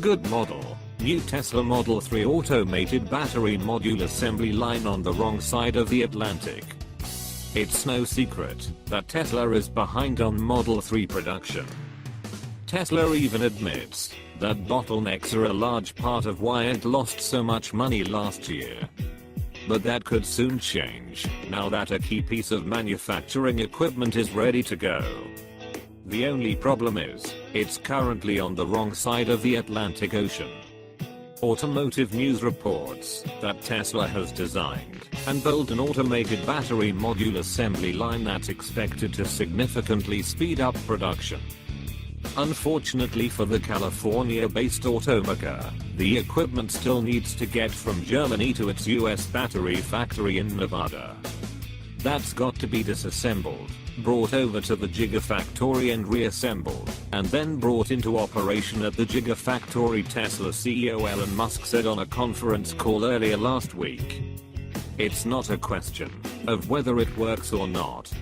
good model. New Tesla Model 3 automated battery module assembly line on the wrong side of the Atlantic. It's no secret that Tesla is behind on Model 3 production. Tesla even admits that bottlenecks are a large part of why it lost so much money last year. But that could soon change now that a key piece of manufacturing equipment is ready to go. The only problem is, it's currently on the wrong side of the Atlantic Ocean. Automotive News reports that Tesla has designed and built an automated battery module assembly line that's expected to significantly speed up production. Unfortunately for the California-based automaker, the equipment still needs to get from Germany to its US battery factory in Nevada. That's got to be disassembled, brought over to the Gigafactory and reassembled, and then brought into operation at the Gigafactory. Tesla CEO Elon Musk said on a conference call earlier last week. It's not a question of whether it works or not.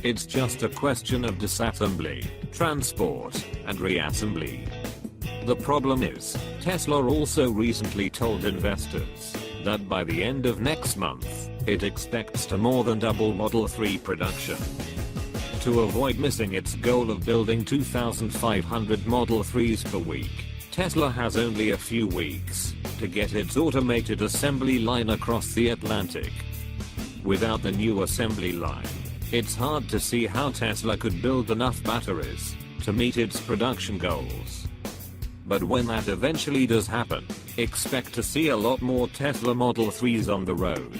It's just a question of disassembly, transport, and reassembly. The problem is, Tesla also recently told investors that by the end of next month, it expects to more than double Model 3 production. To avoid missing its goal of building 2,500 Model 3s per week, Tesla has only a few weeks to get its automated assembly line across the Atlantic. Without the new assembly line, it's hard to see how Tesla could build enough batteries to meet its production goals. But when that eventually does happen, expect to see a lot more Tesla Model 3s on the road.